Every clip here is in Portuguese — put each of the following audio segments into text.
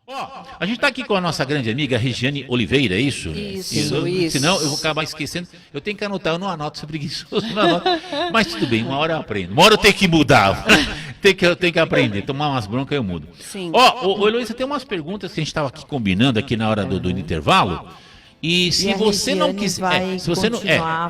Ó, a gente tá aqui com a nossa grande amiga Regiane Oliveira, é isso? Isso. Senão eu vou acabar esquecendo. Eu tenho que anotar, eu não anoto, sou preguiçoso, não anoto. Mas tudo bem, uma hora eu aprendo. Uma hora eu tenho que mudar. Eu tenho que aprender, tomar umas broncas eu mudo. Sim. Ó, Heloísa, tem umas perguntas que a gente estava aqui combinando aqui na hora do intervalo. E se você não quiser, se você não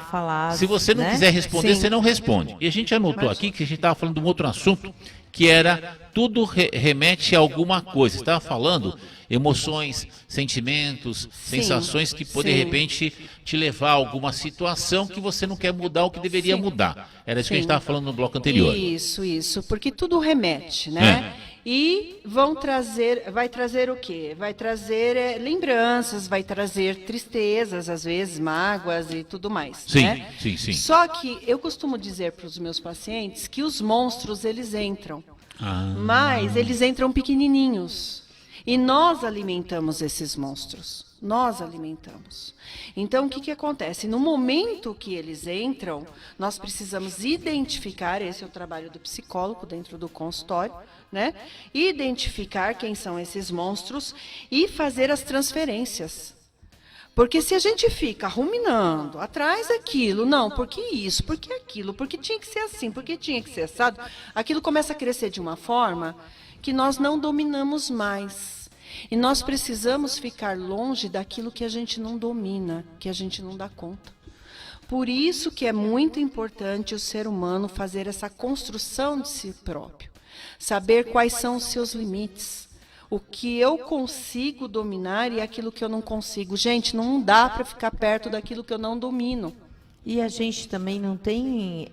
falar, se você não quiser responder, Sim. você não responde. E a gente anotou aqui que a gente estava falando de um outro assunto, que era tudo remete a alguma coisa. Você estava falando emoções, sentimentos, sensações que podem, de sim. repente, te levar a alguma situação que você não quer mudar ou que deveria mudar. Era isso que a gente Sim. estava falando no bloco anterior. Isso, porque tudo remete, né? E vai trazer o quê? Vai trazer lembranças, vai trazer tristezas, às vezes, mágoas e tudo mais. Sim, né? sim. Só que eu costumo dizer para os meus pacientes que os monstros, eles entram. Mas eles entram pequenininhos. E nós alimentamos esses monstros. Nós alimentamos. Então, o que acontece? No momento que eles entram, nós precisamos identificar, esse é o trabalho do psicólogo dentro do consultório, né? Identificar quem são esses monstros e fazer as transferências. Porque se a gente fica ruminando atrás daquilo, não, porque isso, porque aquilo, porque tinha que ser assim, porque tinha que ser assado, aquilo começa a crescer de uma forma que nós não dominamos mais. E nós precisamos ficar longe daquilo que a gente não domina, que a gente não dá conta. Por isso que é muito importante o ser humano fazer essa construção de si próprio. Saber quais são os seus limites. O que eu consigo dominar e aquilo que eu não consigo. Gente, não dá para ficar perto daquilo que eu não domino. E a gente também não tem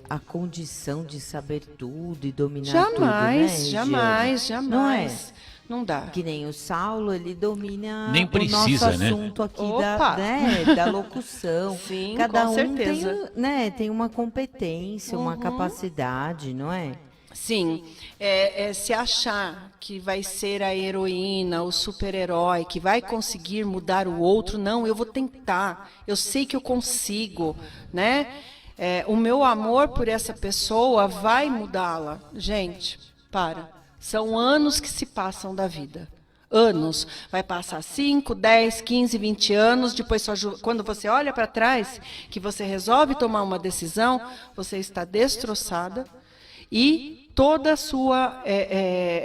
a condição de saber tudo e dominar tudo, né, Regiane? Jamais. Não é? Não dá. Que nem o Saulo, ele domina Nem precisa, o nosso né? assunto aqui Opa! da locução. Sim, Cada com um certeza. tem uma competência, uma capacidade, não é? Sim, se achar que vai ser a heroína, o super-herói, que vai conseguir mudar o outro, não, eu vou tentar, eu sei que eu consigo, né? O meu amor por essa pessoa vai mudá-la. Gente, são anos que se passam da vida. Anos. Vai passar 5, 10, 15, 20 anos, depois quando você olha para trás, que você resolve tomar uma decisão, você está destroçada e toda a sua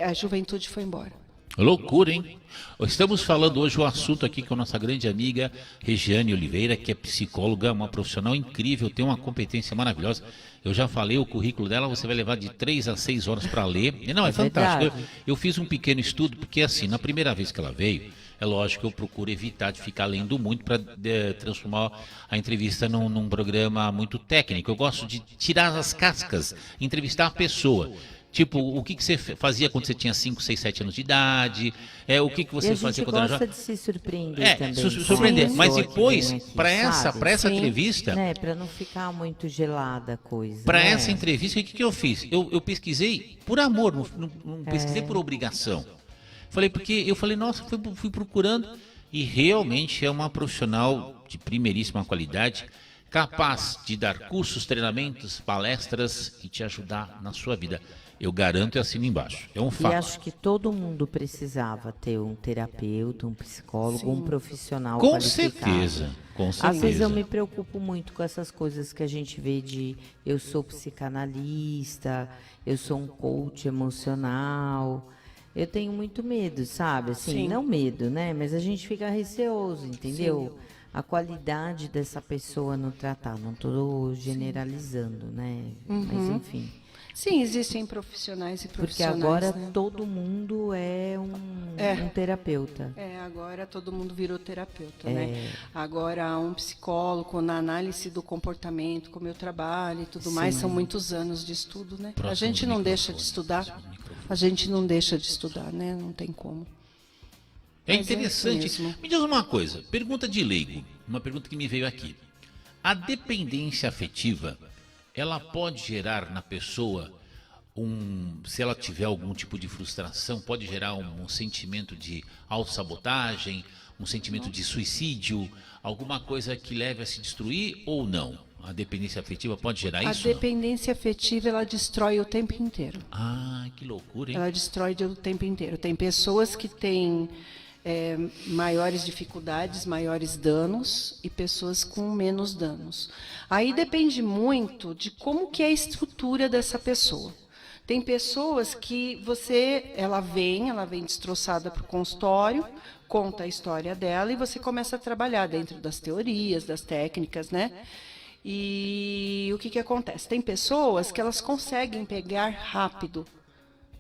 a juventude foi embora. Loucura, hein? Estamos falando hoje o assunto aqui com a nossa grande amiga Regiane Oliveira, que é psicóloga, uma profissional incrível, tem uma competência maravilhosa. Eu já falei o currículo dela, você vai levar de 3 a 6 horas para ler. E não, é fantástico. Eu fiz um pequeno estudo, porque assim, na primeira vez que ela veio, é lógico que eu procuro evitar de ficar lendo muito para transformar a entrevista num programa muito técnico. Eu gosto de tirar as cascas, entrevistar a pessoa. Tipo, o que você fazia quando você tinha 5, 6, 7 anos de idade? O que você fazia quando era jovem? A gente gosta de se surpreender também. Surpreender. Mas depois, aqui, para essa entrevista... Né, para não ficar muito gelada a coisa. Para né? essa entrevista, o que eu fiz? Eu pesquisei por amor, não pesquisei por obrigação. Nossa, fui procurando e realmente é uma profissional de primeiríssima qualidade, capaz de dar cursos, treinamentos, palestras e te ajudar na sua vida. Eu garanto e assino embaixo. É um fato. E acho que todo mundo precisava ter um terapeuta, um psicólogo, um profissional Com qualificado. certeza, com certeza. Às vezes eu me preocupo muito com essas coisas que a gente vê de eu sou psicanalista, eu sou um coach emocional. Eu tenho muito medo, sabe? Assim, Sim. não medo, né? Mas a gente fica receoso, entendeu? Sim. A qualidade dessa pessoa no tratar. Não estou generalizando, né? Mas enfim. Sim, existem profissionais e Porque profissionais. agora né? todo mundo é um terapeuta. Agora todo mundo virou terapeuta, né? Agora um psicólogo na análise do comportamento, como eu trabalho e tudo mais, são muitos anos de estudo, né? A gente não deixa de estudar. A gente não deixa de estudar, né? Não tem como. É Mas é interessante. isso mesmo. Me diz uma coisa, pergunta de leigo, uma pergunta que me veio aqui. A dependência afetiva, ela pode gerar na pessoa se ela tiver algum tipo de frustração, pode gerar um sentimento de autossabotagem, um sentimento de suicídio, alguma coisa que leve a se destruir ou não? A dependência afetiva pode gerar A isso? dependência afetiva, ela destrói o tempo inteiro. Ah, que loucura, hein? Ela destrói o tempo inteiro. Tem pessoas que têm maiores dificuldades, maiores danos, e pessoas com menos danos. Aí depende muito de como que é a estrutura dessa pessoa. Tem pessoas que ela vem destroçada para o consultório, conta a história dela e você começa a trabalhar dentro das teorias, das técnicas, né? E o que acontece? Tem pessoas que elas conseguem pegar rápido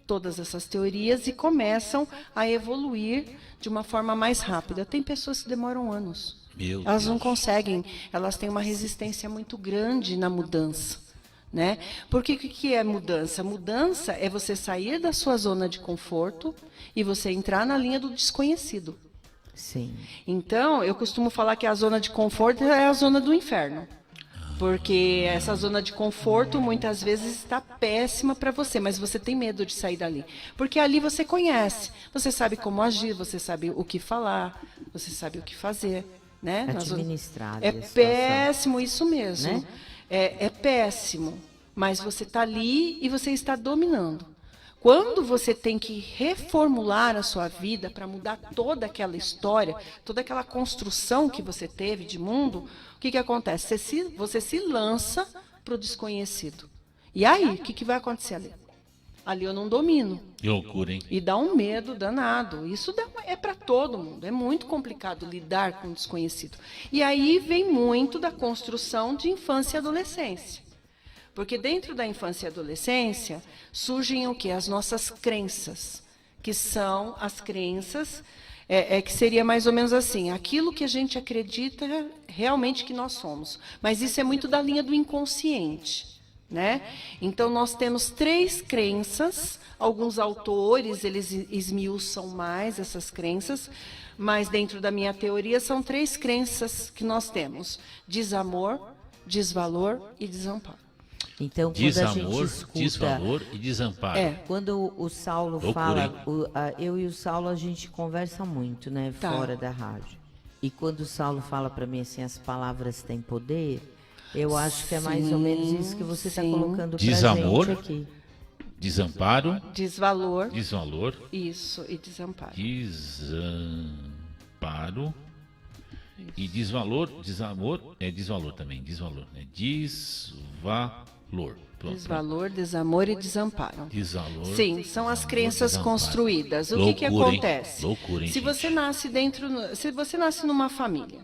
todas essas teorias e começam a evoluir de uma forma mais rápida. Tem pessoas que demoram anos. Elas não conseguem, elas têm uma resistência muito grande na mudança, né? Porque o que é mudança? Mudança é você sair da sua zona de conforto e você entrar na linha do desconhecido. Sim. Então, eu costumo falar que a zona de conforto é a zona do inferno. Porque essa zona de conforto muitas vezes está péssima para você, mas você tem medo de sair dali. Porque ali você conhece, você sabe como agir, você sabe o que falar, você sabe o que fazer, né? Administrar. É péssimo isso mesmo. Né? É péssimo, mas você está ali e você está dominando. Quando você tem que reformular a sua vida para mudar toda aquela história, toda aquela construção que você teve de mundo, o que acontece? Você se lança para o desconhecido. E aí, o que vai acontecer ali? Ali eu não domino. Que loucura, hein? E dá um medo danado. Isso é para todo mundo. É muito complicado lidar com o desconhecido. E aí vem muito da construção de infância e adolescência. Porque dentro da infância e adolescência surgem o quê? As nossas crenças, que são as crenças, que seria mais ou menos assim, aquilo que a gente acredita realmente que nós somos. Mas isso é muito da linha do inconsciente, né? Então, nós temos 3 crenças, alguns autores, eles esmiuçam mais essas crenças, mas dentro da minha teoria são 3 crenças que nós temos: desamor, desvalor e desamparo. Então, desamor, desvalor e desamparo. Quando o Saulo fala, eu e o Saulo a gente conversa muito, né, fora da rádio. E quando o Saulo fala para mim assim, as palavras têm poder, eu acho que é mais ou menos isso que você está colocando para gente aqui. Desamparo, desvalor, isso, e desamparo. Desamparo e desvalor, desamor, desvalor também, desvalor, né? Desvalor. Pronto, desvalor, desamor e desamparo. Desvalor. Sim, são as crenças construídas. O que acontece? Loucura, hein, se você nasce numa família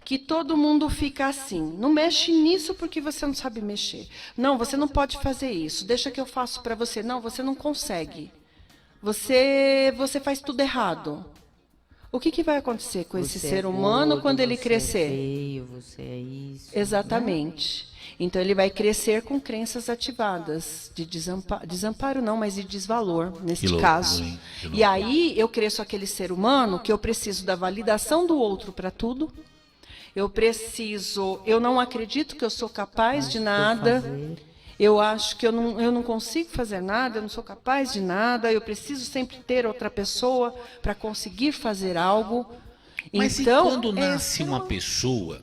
que todo mundo fica assim, não mexe nisso porque você não sabe mexer. Não, você não pode fazer isso. Deixa que eu faço para você. Não, você não consegue. Você faz tudo errado. O que vai acontecer com esse ser humano quando ele crescer? Você é feio, você é isso. Exatamente. Então, ele vai crescer com crenças ativadas, de desamparo não, mas de desvalor, neste caso. E aí, eu cresço aquele ser humano que eu preciso da validação do outro para tudo. Eu não acredito que eu sou capaz de nada. Eu acho que eu não consigo fazer nada, eu não sou capaz de nada, eu preciso sempre ter outra pessoa para conseguir fazer algo. Mas então, quando nasce uma pessoa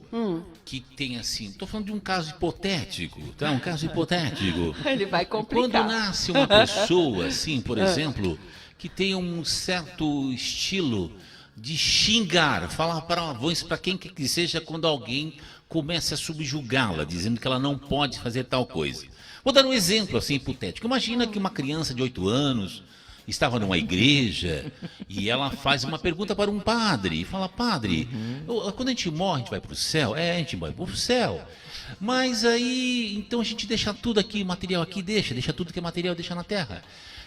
que tem assim, estou falando de um caso hipotético, tá? Um caso hipotético. Ele vai complicar. Quando nasce uma pessoa assim, por exemplo, que tem um certo estilo de xingar, falar palavrões para quem quer que seja quando alguém começa a subjugá-la, dizendo que ela não pode fazer tal coisa. Vou dar um exemplo assim hipotético. Imagina que uma criança de 8 anos estava numa igreja e ela faz uma pergunta para um padre e fala: padre, quando a gente morre, a gente vai para o céu? A gente vai para o céu. Mas aí, então a gente deixa tudo aqui, material aqui, deixa tudo que é material, deixa na terra.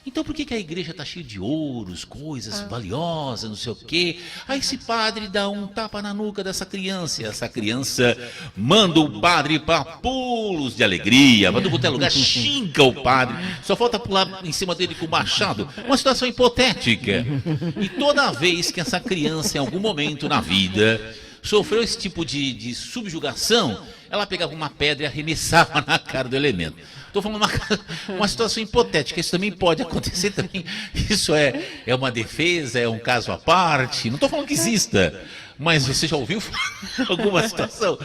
Então por que a igreja está cheia de ouros, coisas valiosas, não sei o quê? Aí esse padre dá um tapa na nuca dessa criança, e essa criança manda o padre para pulos de alegria, vai para qualquer lugar, xinga o padre, só falta pular em cima dele com o machado. Uma situação hipotética. E toda vez que essa criança, em algum momento na vida, sofreu esse tipo de subjugação, ela pegava uma pedra e arremessava na cara do elemento. Estou falando uma situação hipotética, isso também pode acontecer também. Isso é uma defesa, é um caso à parte, não estou falando que exista. Mas você já ouviu alguma situação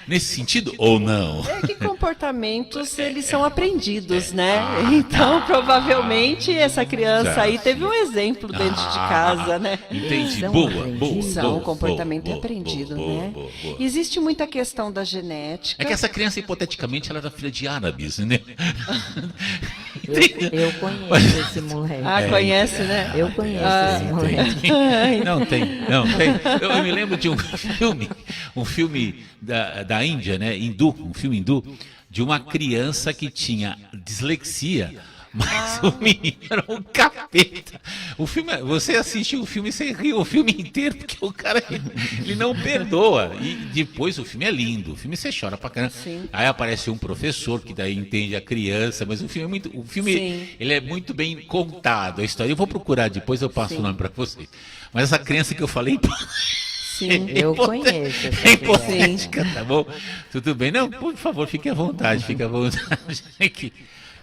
nesse sentido ou não? É que comportamentos, eles são aprendidos, né? Então, provavelmente, essa criança aí teve um exemplo dentro de casa, né? Entendi. São Boa. São comportamento aprendido, né? Boa. Existe muita questão da genética. É que essa criança, hipoteticamente, ela era filha de árabes, né? Eu conheço esse moleque. Conhece, né? Eu conheço esse moleque. Não tem. Eu me lembro de um filme da Índia, né? Um filme hindu, de uma criança que tinha dislexia, mas o menino era um capeta. O filme, você assistiu o filme e você riu o filme inteiro, porque o cara ele não perdoa. E depois o filme é lindo, o filme você chora pra caramba. Sim. Aí aparece um professor que daí entende a criança, mas o filme ele é muito bem contado, a história. Eu vou procurar depois, eu passo o nome pra você. Mas essa criança que eu falei, Sim, eu conheço. É hipotética, tá bom? Tudo bem? Não, por favor, fique à vontade,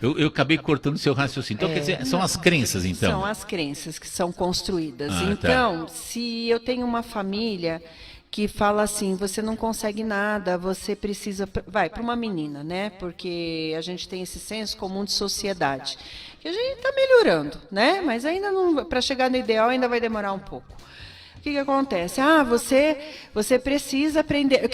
Eu acabei cortando o seu raciocínio. Então, quer dizer, são as crenças, então? São as crenças que são construídas. Tá. Então, se eu tenho uma família que fala assim, você não consegue nada, você precisa... Vai, para uma menina, né? Porque a gente tem esse senso comum de sociedade. Que a gente está melhorando, né? Mas ainda não... Para chegar no ideal ainda vai demorar um pouco. O que acontece? Você precisa aprender...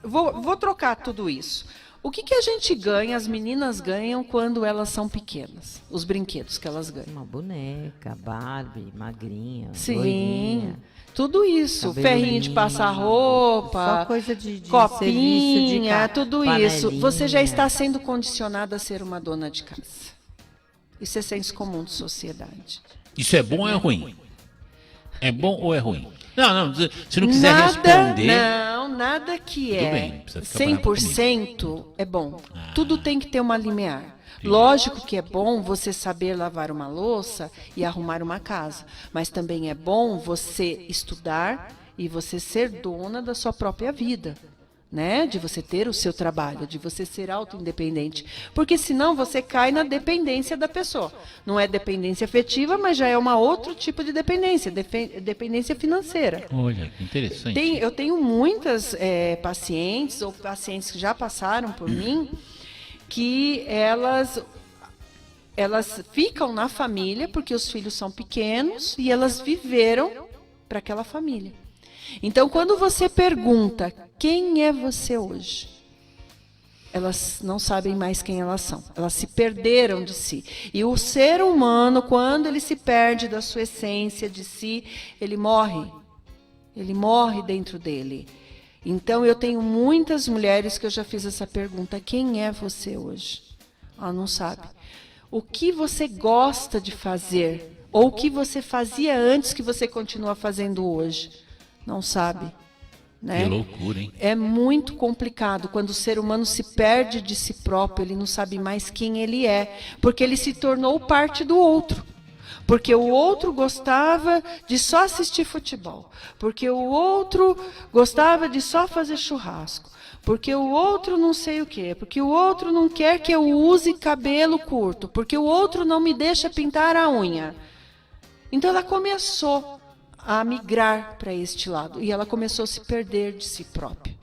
Vou trocar tudo isso. O que a gente ganha, as meninas ganham quando elas são pequenas? Os brinquedos que elas ganham. Uma boneca, Barbie, magrinha, Sim, loirinha, tudo isso. Ferrinho de passar roupa, só coisa de copinha, tudo isso. panelinha. Você já está sendo condicionada a ser uma dona de casa. Isso é senso comum de sociedade. Isso é bom ou é ruim? É bom ou é ruim? Não, se não quiser responder... Nada que Tudo é bem, não precisa ficar bravo 100% é bom. Tudo tem que ter uma limiar. Lógico que é bom você saber lavar uma louça e arrumar uma casa, mas também é bom você estudar e você ser dona da sua própria vida, né? De você ter o seu trabalho, de você ser auto-independente, porque senão você cai na dependência da pessoa. Não é dependência afetiva, mas já é um outro tipo de dependência, dependência financeira. Olha, que interessante. Eu tenho muitas pacientes ou pacientes que já passaram por mim que elas ficam na família porque os filhos são pequenos e elas viveram para aquela família. Então, quando você pergunta quem é você hoje, elas não sabem mais quem elas são. Elas se perderam de si. E o ser humano, quando ele se perde da sua essência de si, ele morre. Ele morre dentro dele. Então, eu tenho muitas mulheres que eu já fiz essa pergunta: quem é você hoje? Ela não sabe. O que você gosta de fazer? Ou o que você fazia antes que você continua fazendo hoje? Não sabe. Né? Que loucura, hein? É muito complicado quando o ser humano se perde de si próprio, ele não sabe mais quem ele é, porque ele se tornou parte do outro. Porque o outro gostava de só assistir futebol, porque o outro gostava de só fazer churrasco, porque o outro não sei o quê, porque o outro não quer que eu use cabelo curto, porque o outro não me deixa pintar a unha. Então ela começou a migrar para este lado. E ela começou a se perder de si própria.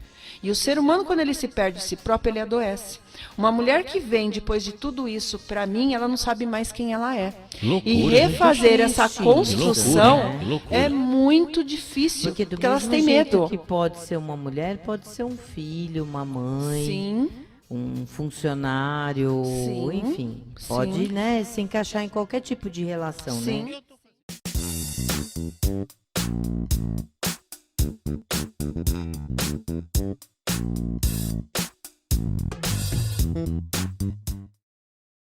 E o ser humano, quando ele se perde de si próprio, ele adoece. Uma mulher que vem depois de tudo isso para mim, ela não sabe mais quem ela é. Loucura, e refazer essa construção que loucura. é muito difícil, porque elas têm medo. Que pode ser uma mulher, pode ser um filho, uma mãe, Sim. um funcionário, Sim. enfim. Pode, né, se encaixar em qualquer tipo de relação, Sim. né?